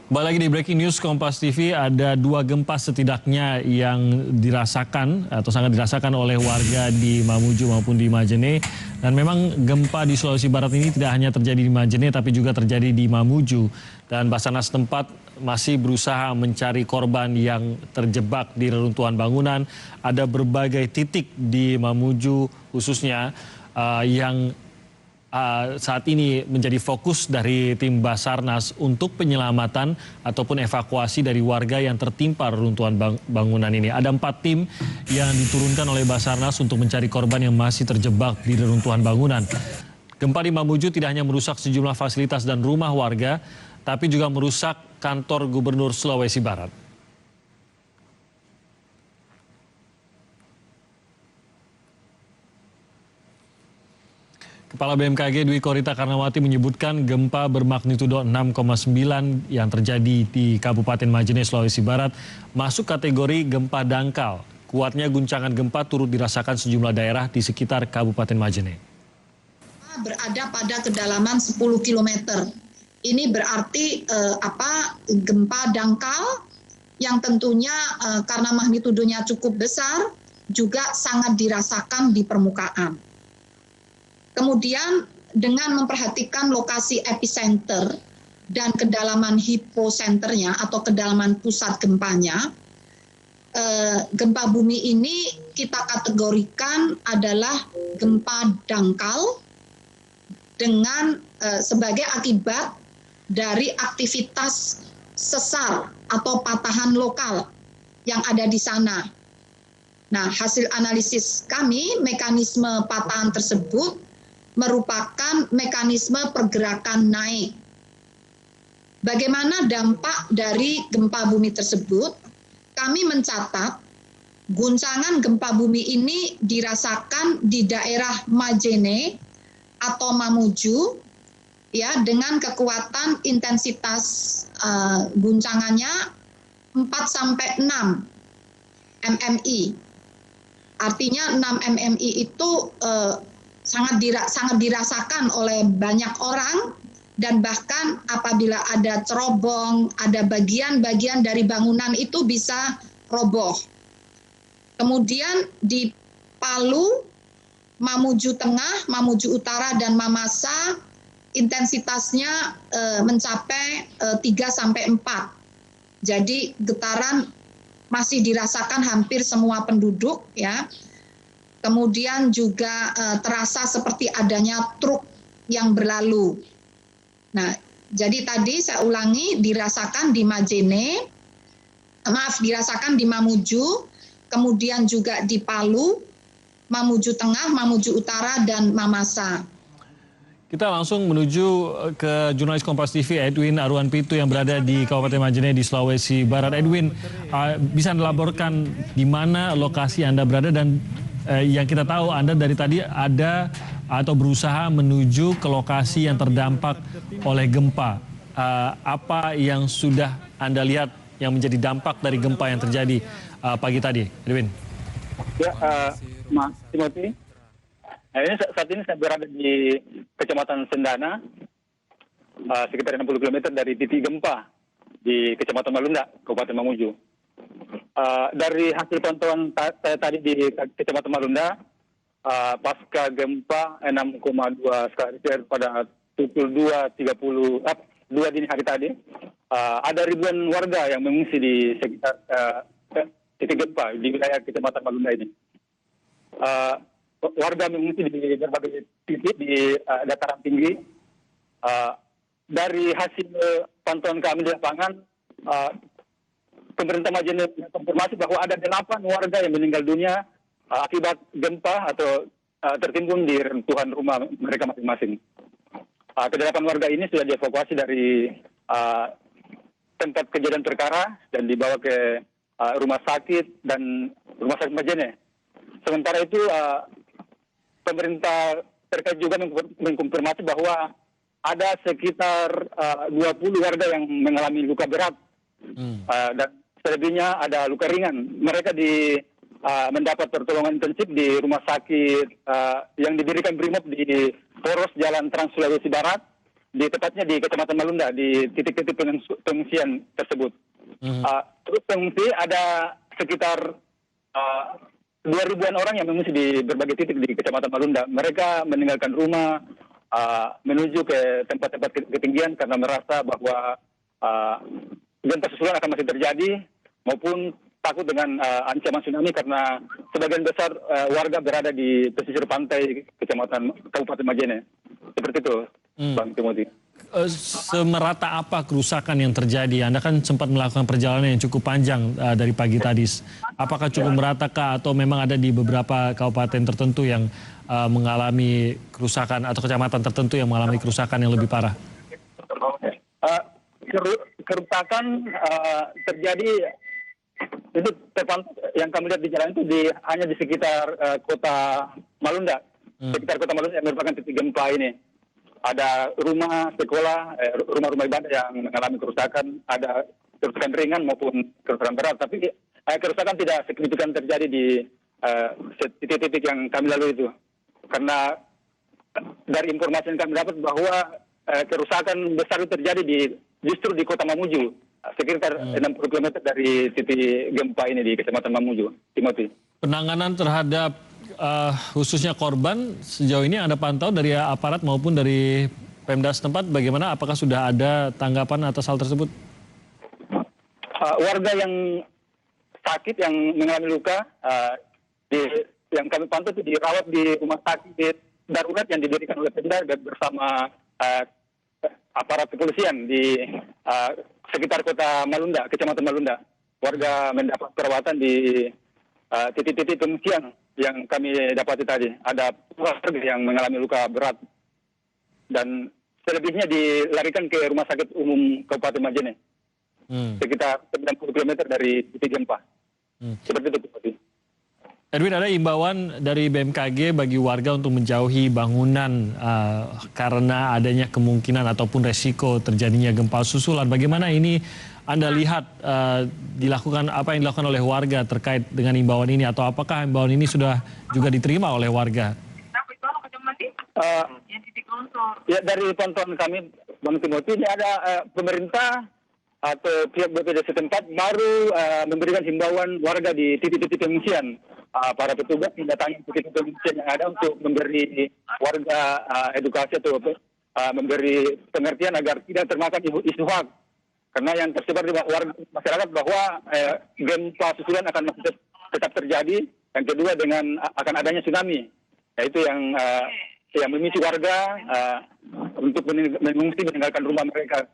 Kembali lagi di Breaking News Kompas TV, ada 2 gempa setidaknya yang dirasakan atau sangat dirasakan oleh warga di Mamuju maupun di Majene. Dan memang gempa di Sulawesi Barat ini tidak hanya terjadi di Majene tapi juga terjadi di Mamuju. Dan Basarnas tempat masih berusaha mencari korban yang terjebak di reruntuhan bangunan. Ada berbagai titik di Mamuju khususnya yang saat ini menjadi fokus dari tim Basarnas untuk penyelamatan ataupun evakuasi dari warga yang tertimpa reruntuhan bangunan ini. Ada 4 tim yang diturunkan oleh Basarnas untuk mencari korban yang masih terjebak di reruntuhan bangunan. Gempa di Mamuju tidak hanya merusak sejumlah fasilitas dan rumah warga, tapi juga merusak kantor Gubernur Sulawesi Barat. Kepala BMKG Dwi Korita Karnawati menyebutkan gempa bermagnitudo 6,9 yang terjadi di Kabupaten Majene, Sulawesi Barat masuk kategori gempa dangkal. Kuatnya guncangan gempa turut dirasakan sejumlah daerah di sekitar Kabupaten Majene. Berada pada kedalaman 10 km. Ini berarti gempa dangkal yang tentunya karena magnitudonya cukup besar juga sangat dirasakan di permukaan. Kemudian dengan memperhatikan lokasi epicenter dan kedalaman hiposenternya atau kedalaman pusat gempanya, gempa bumi ini kita kategorikan adalah gempa dangkal dengan sebagai akibat dari aktivitas sesar atau patahan lokal yang ada di sana. Nah, hasil analisis kami, mekanisme patahan tersebut merupakan mekanisme pergerakan naik. Bagaimana dampak dari gempa bumi tersebut? Kami mencatat guncangan gempa bumi ini dirasakan di daerah Majene atau Mamuju ya dengan kekuatan intensitas guncangannya 4 sampai 6 MMI. Artinya 6 MMI itu sangat dirasakan oleh banyak orang, dan bahkan apabila ada cerobong, ada bagian-bagian dari bangunan itu bisa roboh. Kemudian di Palu, Mamuju Tengah, Mamuju Utara, dan Mamasa intensitasnya mencapai 3 sampai 4. Jadi getaran masih dirasakan hampir semua penduduk ya. Kemudian juga terasa seperti adanya truk yang berlalu. Nah, jadi tadi saya ulangi, dirasakan di Majene, dirasakan di Mamuju, kemudian juga di Palu, Mamuju Tengah, Mamuju Utara, dan Mamasa. Kita langsung menuju ke jurnalis Kompas TV Edwin Arwan Pitu yang berada di Kabupaten Majene di Sulawesi Barat. Edwin, bisa melaporkan di mana lokasi Anda berada, dan yang kita tahu Anda dari tadi ada atau berusaha menuju ke lokasi yang terdampak oleh gempa. Apa yang sudah Anda lihat yang menjadi dampak dari gempa yang terjadi pagi tadi, Edwin? Ya, Mas Timothy. Saat ini saya berada di Kecamatan Sendana, sekitar 60 km dari titik gempa di Kecamatan Malunda, Kabupaten Mamuju. Dari hasil pantauan saya tadi di Kecamatan Malunda, pasca gempa 6,2 skala Richter pada pukul 2 dini hari tadi, ada ribuan warga yang mengungsi di sekitar titik gempa di wilayah Kecamatan Malunda ini. Warga mengungsi di berbagai titik di dataran tinggi. Dari hasil pantauan kami di lapangan, pemerintah Majene konfirmasi bahwa ada 8 warga yang meninggal dunia akibat gempa atau tertimbun di reruntuhan rumah mereka masing-masing. Ke-8 warga ini sudah dievakuasi dari tempat kejadian perkara dan dibawa ke rumah sakit dan rumah sakit Majene. Sementara itu pemerintah terkait juga mengkonfirmasi bahwa ada sekitar 20 warga yang mengalami luka berat dan selebihnya ada luka ringan. Mereka mendapat pertolongan intensif di rumah sakit yang didirikan Brimob di Poros Jalan Trans Sulawesi Barat tepatnya di Kecamatan Malunda, di titik-titik pengungsian tersebut. Terus pengungsi ada sekitar 2.000-an orang yang mengungsi di berbagai titik di Kecamatan Malunda. Mereka meninggalkan rumah, menuju ke tempat-tempat ketinggian karena merasa bahwa gempa susulan akan masih terjadi, maupun takut dengan ancaman tsunami karena sebagian besar warga berada di pesisir pantai Kabupaten Majene. Seperti itu, Bang Timothy. Semerata apa kerusakan yang terjadi? Anda kan sempat melakukan perjalanan yang cukup panjang dari pagi tadi. Apakah cukup meratakah atau memang ada di beberapa kabupaten tertentu yang mengalami kerusakan atau kecamatan tertentu yang mengalami kerusakan yang lebih parah? Kerusakan terjadi itu yang kami lihat di jalan itu hanya di sekitar kota Malunda. Sekitar kota Malunda yang merupakan titik gempa ini. Ada rumah sekolah, rumah-rumah ibadah yang mengalami kerusakan, ada kerusakan ringan maupun kerusakan berat. Tapi kerusakan tidak signifikan terjadi di titik-titik yang kami lalui itu. Karena dari informasi yang kami dapat bahwa kerusakan besar itu terjadi justru di kota Mamuju, sekitar 60 km dari titik gempa ini di Kecamatan Mamuju. Timothy. Penanganan terhadap khususnya korban sejauh ini Anda pantau dari aparat maupun dari Pemda setempat bagaimana? Apakah sudah ada tanggapan atas hal tersebut? Warga yang sakit yang mengalami luka yang kami pantau itu dirawat di rumah sakit darurat yang didirikan oleh Pemda bersama aparat kepolisian di sekitar kota Malunda, Kecamatan Malunda. Warga mendapat perawatan di titik-titik pengungsian yang kami dapati tadi. Ada warga yang mengalami luka berat dan selebihnya dilarikan ke Rumah Sakit Umum Kabupaten Majene, sekitar 90 km dari titik gempa. Seperti itu, Pak. Edwin, ada imbauan dari BMKG bagi warga untuk menjauhi bangunan karena adanya kemungkinan ataupun resiko terjadinya gempa susulan. Bagaimana ini Anda lihat dilakukan apa yang dilakukan oleh warga terkait dengan imbauan ini, atau apakah imbauan ini sudah juga diterima oleh warga? Ya, dari pantauan kami, Bang Timothy, ini ada pemerintah atau pihak BPD setempat baru memberikan himbauan warga di titik-titik pengungsian. Para petugas mendatangi titik pengungsian yang ada untuk memberi warga edukasi atau memberi pengertian agar tidak termakan isu hoax. Karena yang tersebar di warga masyarakat bahwa gempa susulan akan masih tetap terjadi. Yang kedua dengan akan adanya tsunami. Yaitu yang memicu warga untuk mengungsi meninggalkan rumah mereka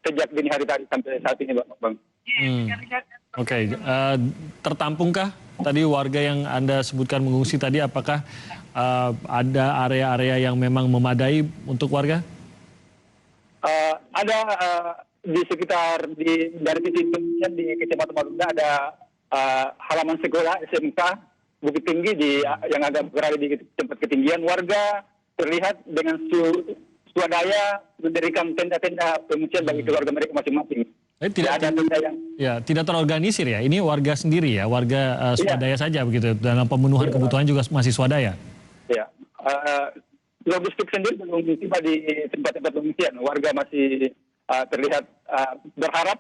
sejak dini hari tadi sampai saat ini, Bang. Oke, tertampungkah tadi warga yang Anda sebutkan mengungsi tadi? Apakah ada area-area yang memang memadai untuk warga? Ada di sekitar dari titik pengungsian di Kecamatan Malunda ada halaman sekolah SMK Bukit Tinggi yang agak berada di tempat ketinggian. Warga terlihat dengan swadaya mendirikan tenda-tenda pengungsian bagi keluarga mereka masing-masing. Tidak ada tenda yang tidak terorganisir ya. Ini warga sendiri ya, warga swadaya saja begitu. Dalam pemenuhan kebutuhan juga masih swadaya. Ya, logistik sendiri belum tiba di tempat-tempat pengungsian. Warga masih terlihat berharap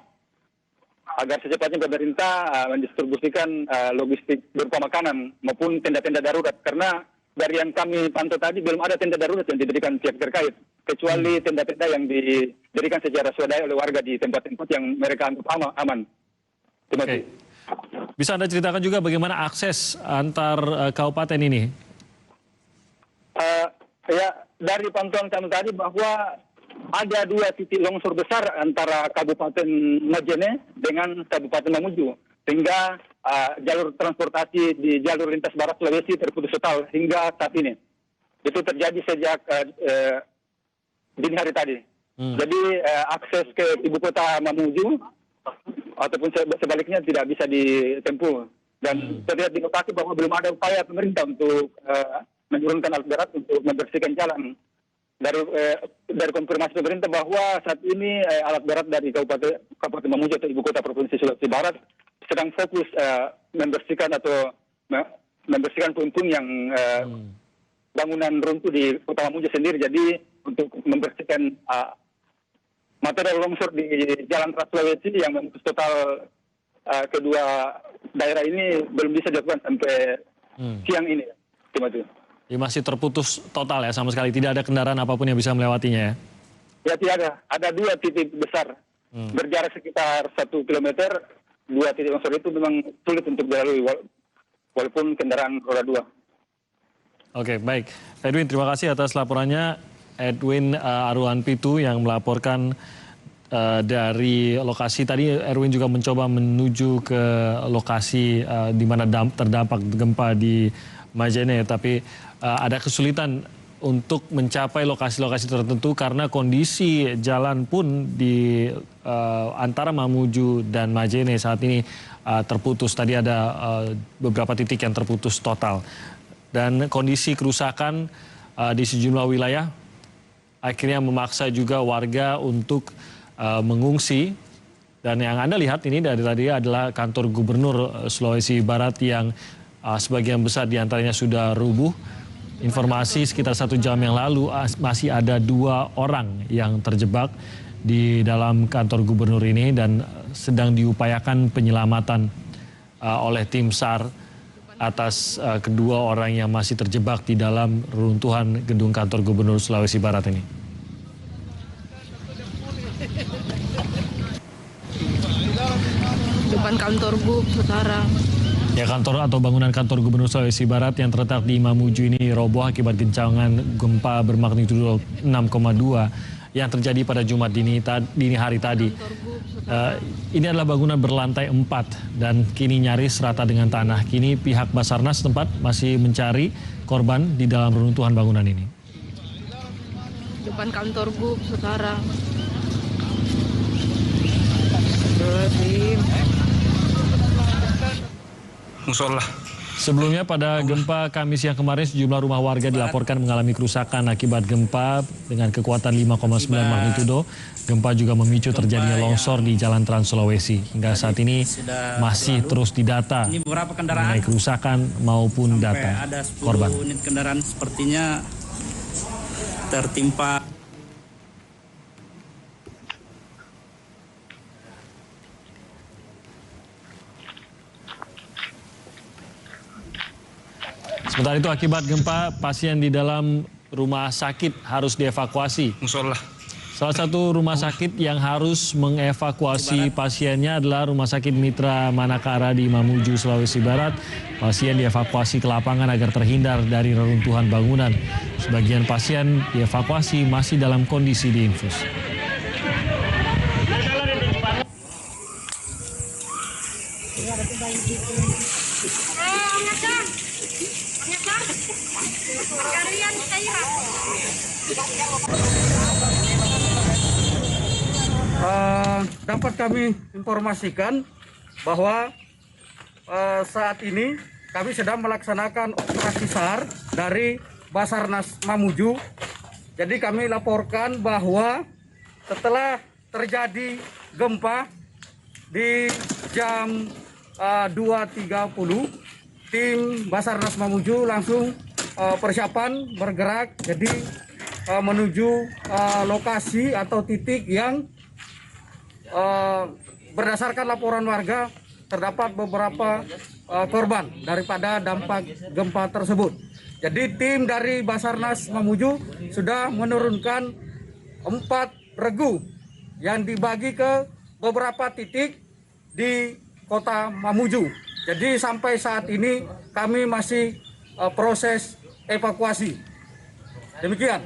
agar secepatnya pemerintah mendistribusikan logistik berupa makanan maupun tenda-tenda darurat. Karena dari yang kami pantau tadi belum ada tenda darurat yang didirikan pihak terkait, kecuali tenda-tenda yang didirikan secara swadaya oleh warga di tempat-tempat yang mereka anggap aman. Oke. Bisa Anda ceritakan juga bagaimana akses antar kabupaten ini? Ya, dari pantauan kami tadi bahwa ada 2 titik longsor besar antara Kabupaten Majene dengan Kabupaten Mamuju, sehingga jalur transportasi di jalur lintas barat Sulawesi terputus total hingga saat ini. Itu terjadi sejak dini hari tadi. Jadi akses ke ibu kota Mamuju ataupun sebaliknya tidak bisa ditempuh. Dan terlihat di lokasi bahwa belum ada upaya pemerintah untuk menurunkan alat berat untuk membersihkan jalan. Dari konfirmasi pemerintah bahwa saat ini alat berat dari Kabupaten Mamuju atau ibu kota Provinsi Sulawesi Barat sedang fokus membersihkan puing-puing yang bangunan runtuh di kota Mamuju sendiri. Jadi untuk membersihkan material longsor di Jalan Trans Sulawesi yang memutus total kedua daerah ini belum bisa dilakukan sampai siang ini, Timothy. Ya, masih terputus total ya, sama sekali tidak ada kendaraan apapun yang bisa melewatinya ya? Ya tidak ada. Ada 2 titik besar. Berjarak sekitar 1 kilometer. 2 titik longsor itu memang sulit untuk dilalui walaupun kendaraan roda 2. Oke, baik. Edwin, terima kasih atas laporannya. Edwin Aruan Pitu yang melaporkan dari lokasi. Tadi Erwin juga mencoba menuju ke lokasi di mana terdampak gempa di Majene, tapi ada kesulitan untuk mencapai lokasi-lokasi tertentu karena kondisi jalan pun di antara Mamuju dan Majene saat ini terputus. Tadi ada beberapa titik yang terputus total. Dan kondisi kerusakan di sejumlah wilayah akhirnya memaksa juga warga untuk mengungsi. Dan yang Anda lihat ini dari tadi adalah kantor Gubernur Sulawesi Barat yang sebagian besar diantaranya sudah rubuh. Informasi sekitar 1 jam yang lalu masih ada 2 orang yang terjebak di dalam kantor gubernur ini dan sedang diupayakan penyelamatan oleh tim SAR atas kedua orang yang masih terjebak di dalam reruntuhan gedung kantor Gubernur Sulawesi Barat ini. Depan kantor GUP sekarang. Ya, kantor atau bangunan kantor Gubernur Sulawesi Barat yang terletak di Mamuju ini roboh akibat goncangan gempa bermagnitudo 6,2 yang terjadi pada Jumat dini hari tadi. Ini adalah bangunan berlantai 4 dan kini nyaris rata dengan tanah. Kini pihak Basarnas setempat masih mencari korban di dalam reruntuhan bangunan ini. Depan kantor GUP sekarang. Musola. Sebelumnya pada gempa Kamis yang kemarin sejumlah rumah warga dilaporkan mengalami kerusakan akibat gempa dengan kekuatan 5,9 magnitudo. Gempa juga memicu terjadinya longsor di Jalan Trans Sulawesi. Hingga saat ini masih terus didata mengenai kerusakan maupun data korban. Ada 10 unit kendaraan sepertinya tertimpa. Sementara itu akibat gempa, pasien di dalam rumah sakit harus dievakuasi. Musola. Salah satu rumah sakit yang harus mengevakuasi pasiennya adalah Rumah Sakit Mitra Manakara di Mamuju, Sulawesi Barat. Pasien dievakuasi ke lapangan agar terhindar dari reruntuhan bangunan. Sebagian pasien dievakuasi masih dalam kondisi diinfus. Dapat kami informasikan bahwa saat ini kami sedang melaksanakan operasi SAR dari Basarnas Mamuju. Jadi kami laporkan bahwa setelah terjadi gempa di jam 2.30, tim Basarnas Mamuju langsung persiapan bergerak jadi menuju lokasi atau titik yang berdasarkan laporan warga terdapat beberapa korban daripada dampak gempa tersebut. Jadi tim dari Basarnas Mamuju sudah menurunkan 4 regu yang dibagi ke beberapa titik di kota Mamuju. Jadi sampai saat ini kami masih proses evakuasi. Demikian.